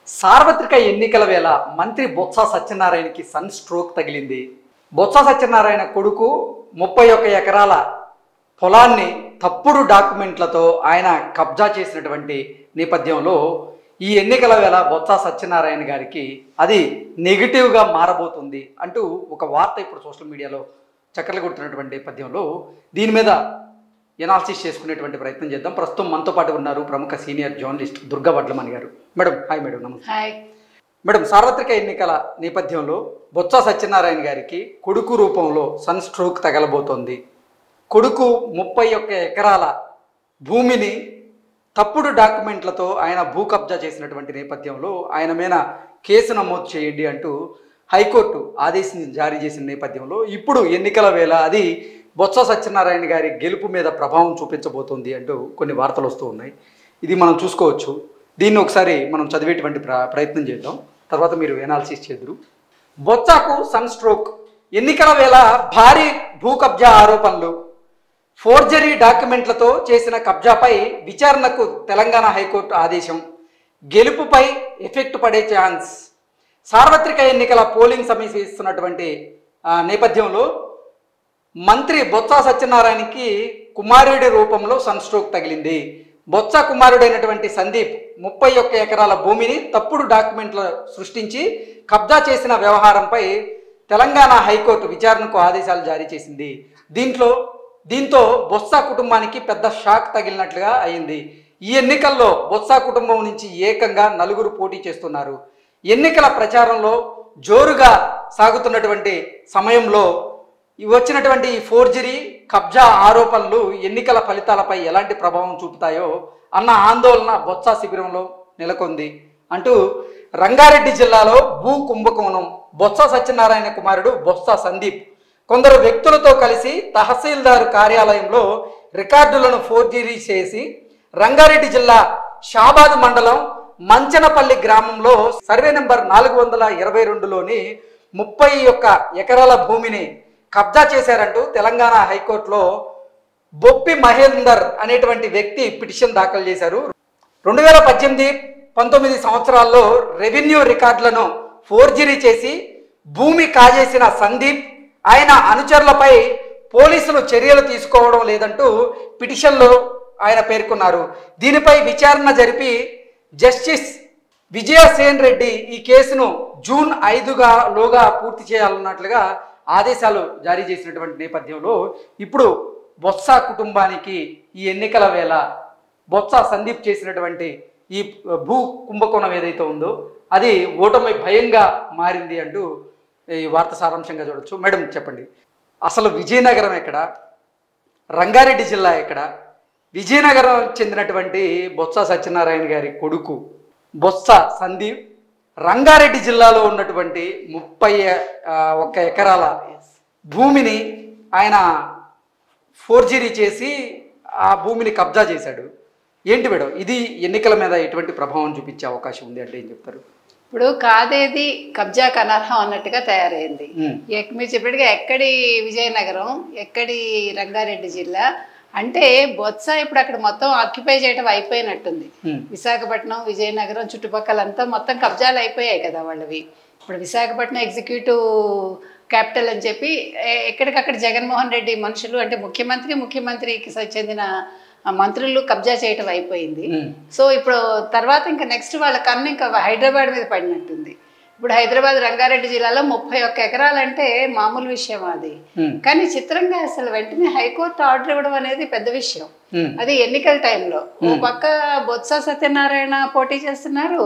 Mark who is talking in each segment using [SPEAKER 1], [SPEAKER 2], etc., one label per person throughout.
[SPEAKER 1] సార్వత్రిక ఎన్నికల వేళ మంత్రి బొత్స సత్యనారాయణకి సన్ స్ట్రోక్ తగిలింది. బొత్స సత్యనారాయణ కొడుకు 31 ఎకరాల పొలాన్ని తప్పుడు డాక్యుమెంట్లతో ఆయన కబ్జా చేసినటువంటి నేపథ్యంలో ఈ ఎన్నికల వేళ బొత్స సత్యనారాయణ గారికి అది నెగిటివ్గా మారబోతుంది అంటూ ఒక వార్త ఇప్పుడు సోషల్ మీడియాలో చక్కర్లు కొడుతున్నటువంటి నేపథ్యంలో దీని మీద ఎనాలిసిస్ చేసుకునేటువంటి ప్రయత్నం చేద్దాం. ప్రస్తుతం మనతో పాటు ఉన్నారు ప్రముఖ సీనియర్ జర్నలిస్ట్ దుర్గా వడ్లమణి గారు. Madam hi. మేడం నమస్తే.
[SPEAKER 2] హాయ్
[SPEAKER 1] మేడం, సార్వత్రిక ఎన్నికల నేపథ్యంలో బొత్స సత్యనారాయణ గారికి కొడుకు రూపంలో సన్ స్ట్రోక్ తగలబోతోంది. కొడుకు 31 ఎకరాల భూమిని తప్పుడు డాక్యుమెంట్లతో ఆయన భూ కబ్జా చేసినటువంటి నేపథ్యంలో ఆయన మీద కేసు నమోదు చేయండి అంటూ హైకోర్టు ఆదేశం జారీ చేసిన నేపథ్యంలో ఇప్పుడు ఎన్నికల వేళ అది బొత్స సత్యనారాయణ గారి గెలుపు మీద ప్రభావం చూపించబోతోంది అంటూ కొన్ని వార్తలు వస్తూ ఉన్నాయి. ఇది మనం చూసుకోవచ్చు. దీన్ని ఒకసారి మనం చదివేటువంటి ప్రయత్నం చేద్దాం, తర్వాత మీరు ఎనాలిసిస్ చేద్దరు. బొత్సకు సన్ స్ట్రోక్. ఎన్నికల వేళ భారీ భూ కబ్జా ఆరోపణలు, ఫోర్జరీ డాక్యుమెంట్లతో చేసిన కబ్జాపై విచారణకు తెలంగాణ హైకోర్టు ఆదేశం, గెలుపుపై ఎఫెక్ట్ పడే ఛాన్స్. సార్వత్రిక ఎన్నికల పోలింగ్ సమీపిస్తున్నటువంటి నేపథ్యంలో మంత్రి బొత్స సత్యనారాయణకి కుమారుడి రూపంలో సన్ స్ట్రోక్ తగిలింది. బొత్స కుమారుడైనటువంటి సందీప్ 31 ఎకరాల భూమిని తప్పుడు డాక్యుమెంట్లు సృష్టించి కబ్జా చేసిన వ్యవహారంపై తెలంగాణ హైకోర్టు విచారణకు ఆదేశాలు జారీ చేసింది. దీంతో బొత్స కుటుంబానికి పెద్ద షాక్ తగిలినట్లుగా అయింది. ఈ ఎన్నికల్లో బొత్స కుటుంబం నుంచి ఏకంగా 4 పోటీ చేస్తున్నారు. ఎన్నికల ప్రచారంలో జోరుగా సాగుతున్నటువంటి సమయంలో వచ్చినటువంటి ఈ ఫోర్జరీ కబ్జా ఆరోపణలు ఎన్నికల ఫలితాలపై ఎలాంటి ప్రభావం చూపుతాయో అన్న ఆందోళన బొత్స శిబిరంలో నెలకొంది అంటూ రంగారెడ్డి జిల్లాలో భూ కుంభకోణం. బొత్స సత్యనారాయణ కుమారుడు బొత్స సందీప్ కొందరు వ్యక్తులతో కలిసి తహసీల్దారు కార్యాలయంలో రికార్డులను ఫోర్జరీ చేసి రంగారెడ్డి జిల్లా షాబాద్ మండలం మంచనపల్లి గ్రామంలో సర్వే నెంబర్ 422లోని 31 ఎకరాల భూమిని కబ్జా చేశారంటూ తెలంగాణ హైకోర్టులో బొప్పి మహేందర్ అనేటువంటి వ్యక్తి పిటిషన్ దాఖలు చేశారు. 2018-19 సంవత్సరాల్లో రెవెన్యూ రికార్డులను ఫోర్జరీ చేసి భూమి కాజేసిన సందీప్, ఆయన అనుచరులపై పోలీసులు చర్యలు తీసుకోవడం లేదంటూ పిటిషన్లో ఆయన పేర్కొన్నారు. దీనిపై విచారణ జరిపి జస్టిస్ విజయసేన్ రెడ్డి ఈ కేసును జూన్ 5లోగా పూర్తి చేయాలన్నట్లుగా ఆదేశాలు జారీ చేసినటువంటి నేపథ్యంలో ఇప్పుడు బొత్స కుటుంబానికి ఈ ఎన్నికల వేళ బొత్స సందీప్ చేసినటువంటి ఈ భూ కుంభకోణం ఏదైతే ఉందో అది ఓటమి భయంగా మారింది అంటూ ఈ వార్త సారాంశంగా చూడొచ్చు. మేడం చెప్పండి, అసలు విజయనగరం ఎక్కడ, రంగారెడ్డి జిల్లా ఎక్కడ? విజయనగరం చెందినటువంటి బొత్స సత్యనారాయణ గారి కొడుకు బొత్స సందీప్ రంగారెడ్డి జిల్లాలో ఉన్నటువంటి 31 ఎకరాల భూమిని ఆయన ఫోర్జరీ చేసి ఆ భూమిని కబ్జా చేశాడు. ఏంటి మేడం, ఇది ఎన్నికల మీద ఎటువంటి ప్రభావం చూపించే అవకాశం ఉంది అంటే ఏం చెప్తారు?
[SPEAKER 2] ఇప్పుడు కాదేది కబ్జాకు అనర్హం అన్నట్టుగా తయారైంది. మీరు చెప్పినట్టుగా ఎక్కడి విజయనగరం, ఎక్కడి రంగారెడ్డి జిల్లా అంటే బొత్స ఇప్పుడు అక్కడ మొత్తం ఆక్యుపై చేయడం అయిపోయినట్టుంది. విశాఖపట్నం, విజయనగరం చుట్టుపక్కలంతా మొత్తం కబ్జాలు అయిపోయాయి కదా వాళ్ళవి. ఇప్పుడు విశాఖపట్నం ఎగ్జిక్యూటివ్ క్యాపిటల్ అని చెప్పి ఎక్కడికక్కడ జగన్మోహన్ రెడ్డి మనుషులు అంటే ముఖ్యమంత్రికి చెందిన మంత్రులు కబ్జా చేయటం అయిపోయింది. సో ఇప్పుడు తర్వాత ఇంకా నెక్స్ట్ వాళ్ళ కన్ను ఇంకా హైదరాబాద్ మీద పడినట్టుంది. ఇప్పుడు హైదరాబాద్ రంగారెడ్డి జిల్లాలో 31 ఎకరాలంటే మామూలు విషయం అది. కానీ చిత్రంగా అసలు వెంటనే హైకోర్టు ఆర్డర్ ఇవ్వడం అనేది పెద్ద విషయం. అది ఎన్నికల టైంలో ఓ పక్క బొత్స సత్యనారాయణ పోటీ చేస్తున్నారు,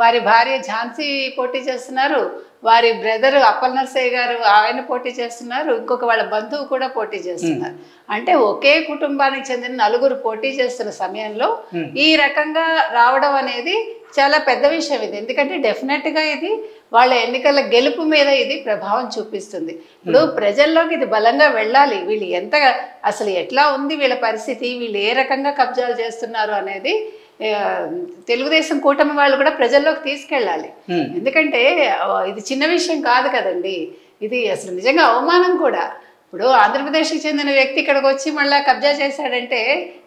[SPEAKER 2] వారి భార్య ఝాన్సీ పోటీ చేస్తున్నారు, వారి బ్రదర్ అప్పల్ నర్సయ్య గారు ఆయన పోటీ చేస్తున్నారు, ఇంకొక వాళ్ళ బంధువు కూడా పోటీ చేస్తున్నారు. అంటే ఒకే కుటుంబానికి చెందిన 4 పోటీ చేస్తున్న సమయంలో ఈ రకంగా రావడం అనేది చాలా పెద్ద విషయం ఇది. ఎందుకంటే డెఫినెట్గా ఇది వాళ్ళ ఎన్నికల గెలుపు మీద ఇది ప్రభావం చూపిస్తుంది. ఇప్పుడు ప్రజల్లోకి ఇది బలంగా వెళ్ళాలి. వీళ్ళు అసలు ఎట్లా ఉంది వీళ్ళ పరిస్థితి, వీళ్ళు ఏ రకంగా కబ్జాలు చేస్తున్నారు అనేది తెలుగుదేశం కూటమి వాళ్ళు కూడా ప్రజల్లోకి తీసుకెళ్ళాలి. ఎందుకంటే ఇది చిన్న విషయం కాదు కదండి, ఇది అసలు నిజంగా అవమానం కూడా. ఇప్పుడు ఆంధ్రప్రదేశ్కి చెందిన వ్యక్తి ఇక్కడికి వచ్చి మళ్ళీ కబ్జా చేశాడంటే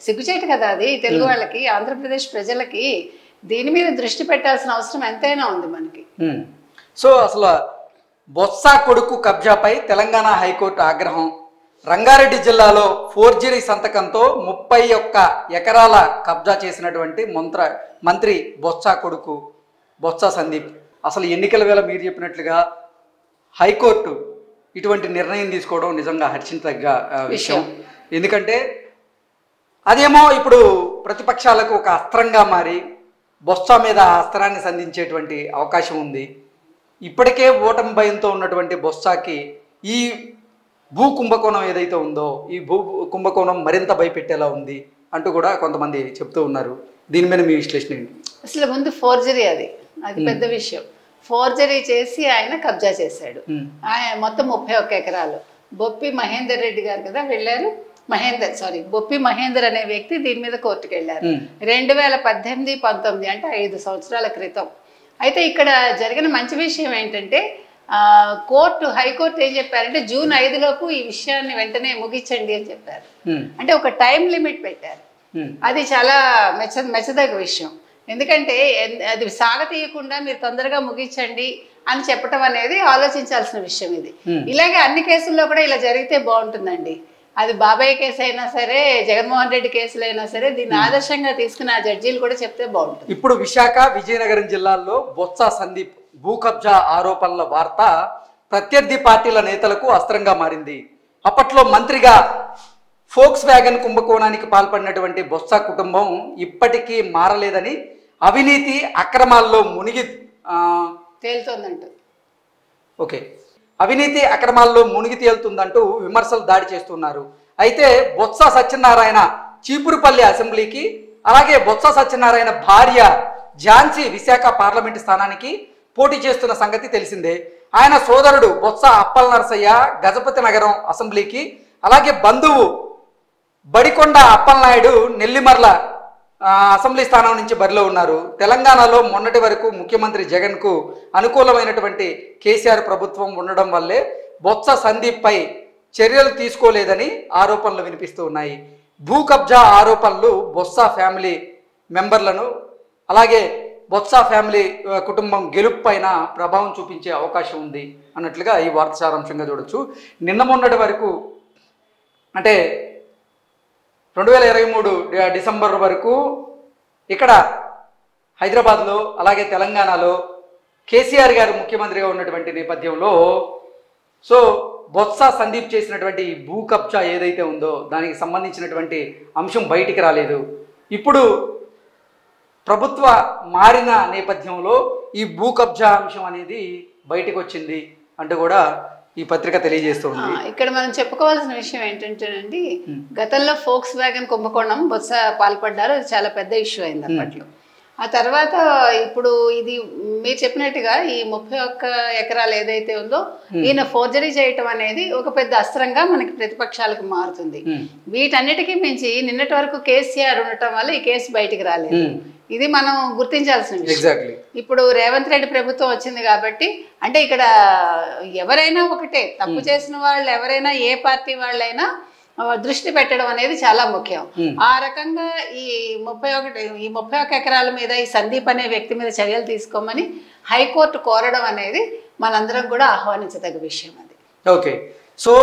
[SPEAKER 2] సిగ్గుచేటు కదా అది తెలుగు వాళ్ళకి, ఆంధ్రప్రదేశ్ ప్రజలకి. దీని మీద దృష్టి పెట్టాల్సిన అవసరం ఎంతైనా ఉంది మనకి.
[SPEAKER 1] సో అసలు బొత్స కొడుకు కబ్జాపై తెలంగాణ హైకోర్టు ఆగ్రహం. రంగారెడ్డి జిల్లాలో ఫోర్జరీ సంతకంతో 31 ఎకరాల కబ్జా చేసినటువంటి మంత్రి బొత్స కొడుకు బొత్స సందీప్. అసలు ఎన్నికల వేళ మీరు చెప్పినట్లుగా హైకోర్టు ఇటువంటి నిర్ణయం తీసుకోవడం నిజంగా హర్షించదగ్గ విషయం. ఎందుకంటే అదేమో ఇప్పుడు ప్రతిపక్షాలకు ఒక అస్త్రంగా మారి బొత్స మీద అస్త్రాన్ని సంధించేటువంటి అవకాశం ఉంది. ఇప్పటికే ఓటమి భయంతో ఉన్నటువంటి బొత్సకి ఈ భూ కుంభకోణం ఏదైతే ఉందో ఈ భూ కుంభకోణం మరింత భయపెట్టేలా ఉంది అంటూ కూడా కొంతమంది చెప్తూ ఉన్నారు. దీని మీద మీ విశ్లేషణ ఏంటి?
[SPEAKER 2] అసలు ముందు ఫోర్జరీ అది పెద్ద విషయం. ఫోర్జరీ చేసి ఆయన కబ్జా చేశాడు. ఆయన మొత్తం 31 ఎకరాలు. బొప్పి మహేందర్ రెడ్డి గారు కదా వెళ్ళారు, బొప్పి మహేందర్ అనే వ్యక్తి దీని మీద కోర్టుకు వెళ్ళారు 2018-19 అంటే 5 సంవత్సరాల క్రితం. అయితే ఇక్కడ జరిగిన మంచి విషయం ఏంటంటే హైకోర్టు ఏం చెప్పారంటే జూన్ 5 లోపు ఈ విషయాన్ని వెంటనే ముగించండి అని చెప్పారు. అంటే ఒక టైం లిమిట్ పెట్టారు. అది చాలా మెచ్చదగ్గ విషయం. ఎందుకంటే అది సాగతీయకుండా మీరు తొందరగా ముగించండి అని చెప్పడం అనేది ఆలోచించాల్సిన విషయం. ఇది ఇలాగే అన్ని కేసుల్లో కూడా ఇలా జరిగితే బాగుంటుందండి. అది బాబాయ్ కేసు అయినా సరే, జగన్మోహన్ రెడ్డి కేసులు అయినా సరే దీన్ని ఆదర్శంగా తీసుకుని ఆ జడ్జీలు కూడా చెప్తే బాగుంటుంది.
[SPEAKER 1] ఇప్పుడు విశాఖ, విజయనగరం జిల్లాల్లో బొత్స సందీప్ భూ కబ్జా ఆరోపణల వార్త ప్రత్యర్థి పార్టీల నేతలకు అస్త్రంగా మారింది. అప్పట్లో మంత్రిగా ఫోక్స్ వ్యాగన్ కుంభకోణానికి పాల్పడినటువంటి బొత్స కుటుంబం ఇప్పటికీ మారలేదని, అవినీతి అక్రమాల్లో మునిగి
[SPEAKER 2] తేలుతోందంటూ
[SPEAKER 1] అవినీతి అక్రమాల్లో మునిగి తేలుతుందంటూ విమర్శలు దాడి చేస్తున్నారు. అయితే బొత్స సత్యనారాయణ చీపురుపల్లి అసెంబ్లీకి, అలాగే బొత్స సత్యనారాయణ భార్య ఝాన్సీ విశాఖ పార్లమెంటు స్థానానికి పోటీ చేస్తున్న సంగతి తెలిసిందే. ఆయన సోదరుడు బొత్స అప్పల్ నరసయ్య గజపతి నగరం అసెంబ్లీకి, అలాగే బంధువు బడికొండ అప్పలనాయుడు నెల్లిమర్ల అసెంబ్లీ స్థానం నుంచి బరిలో ఉన్నారు. తెలంగాణలో మొన్నటి వరకు ముఖ్యమంత్రి జగన్కు అనుకూలమైనటువంటి కేసీఆర్ ప్రభుత్వం ఉండడం వల్లే బొత్స సందీప్పై చర్యలు తీసుకోలేదని ఆరోపణలు వినిపిస్తూ ఉన్నాయి. భూ కబ్జా ఆరోపణలు బొత్స ఫ్యామిలీ మెంబర్లను, అలాగే బొత్స ఫ్యామిలీ కుటుంబం గెలుపు పైన ప్రభావం చూపించే అవకాశం ఉంది అన్నట్లుగా ఈ వార్త సారాంశంగా చూడొచ్చు. నిన్న మొన్నటి వరకు అంటే 2023 డిసెంబర్ వరకు ఇక్కడ హైదరాబాద్లో, అలాగే తెలంగాణలో కేసీఆర్ గారు ముఖ్యమంత్రిగా ఉన్నటువంటి నేపథ్యంలో బొత్స సందీప్ చేసినటువంటి ఈ భూ కబ్జా ఏదైతే ఉందో దానికి సంబంధించినటువంటి అంశం బయటికి రాలేదు. ఇప్పుడు ప్రభుత్వ మారిన నేపథ్యంలో ఈ భూ కబ్జా అంశం అనేది బయటకు వచ్చింది అంటూ కూడా ఈ పత్రిక తెలియజేస్తుంది.
[SPEAKER 2] ఇక్కడ మనం చెప్పుకోవాల్సిన విషయం ఏంటంటేనండి, గతంలో ఫోక్స్ వ్యాగన్ కుంభకోణం బొత్స పాల్పడ్డారు. అది చాలా పెద్ద ఇష్యూ అయింది అప్పట్లో. ఆ తర్వాత ఇప్పుడు ఇది మీరు చెప్పినట్టుగా ఈ 31 ఎకరాలు ఏదైతే ఉందో ఈయన ఫోర్జరీ చేయటం అనేది ఒక పెద్ద అస్త్రంగా మనకి ప్రతిపక్షాలకు మారుతుంది. వీటన్నిటికీ మించి నిన్నటి వరకు కేసీఆర్ ఉండటం వల్ల ఈ కేసు బయటికి రాలేదు. ఇది మనం గుర్తించాల్సిన విషయం. ఇప్పుడు రేవంత్ రెడ్డి ప్రభుత్వం వచ్చింది కాబట్టి, అంటే ఇక్కడ ఎవరైనా ఒకటే, తప్పు చేసిన వాళ్ళు ఎవరైనా ఏ పార్టీ వాళ్ళైనా దృష్టి పెట్టడం అనేది చాలా ముఖ్యం. ఆ రకంగా ఈ 31 ఎకరాల మీద ఈ సందీప్ అనే వ్యక్తి మీద చర్యలు తీసుకోమని హైకోర్టు కోరడం అనేది మనందరం కూడా ఆహ్వానించదగ్గ విషయం. అది
[SPEAKER 1] సో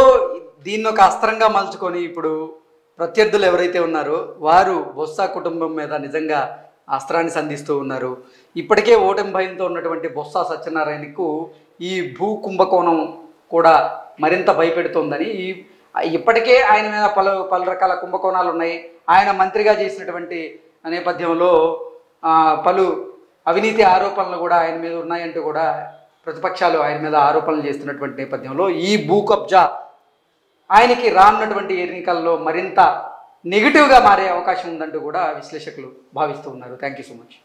[SPEAKER 1] దీన్ని ఒక అస్త్రంగా మలుచుకొని ఇప్పుడు ప్రత్యర్థులు ఎవరైతే ఉన్నారో వారు బొత్స కుటుంబం మీద నిజంగా అస్త్రాన్ని సంధిస్తూ ఉన్నారు. ఇప్పటికే ఓటమి భయంతో ఉన్నటువంటి బొత్స సత్యనారాయణకు ఈ భూ కుంభకోణం కూడా మరింత భయపెడుతోందని, ఇప్పటికే ఆయన మీద పలు రకాల కుంభకోణాలు ఉన్నాయి. ఆయన మంత్రిగా చేసినటువంటి నేపథ్యంలో పలు అవినీతి ఆరోపణలు కూడా ఆయన మీద ఉన్నాయంటూ కూడా ప్రతిపక్షాలు ఆయన మీద ఆరోపణలు చేస్తున్నటువంటి నేపథ్యంలో ఈ భూ కబ్జా ఆయనకి రానున్నటువంటి ఎన్నికల్లో మరింత నెగిటివ్గా మారే అవకాశం ఉందంటూ కూడా విశ్లేషకులు భావిస్తూ ఉన్నారు. Thank you so much.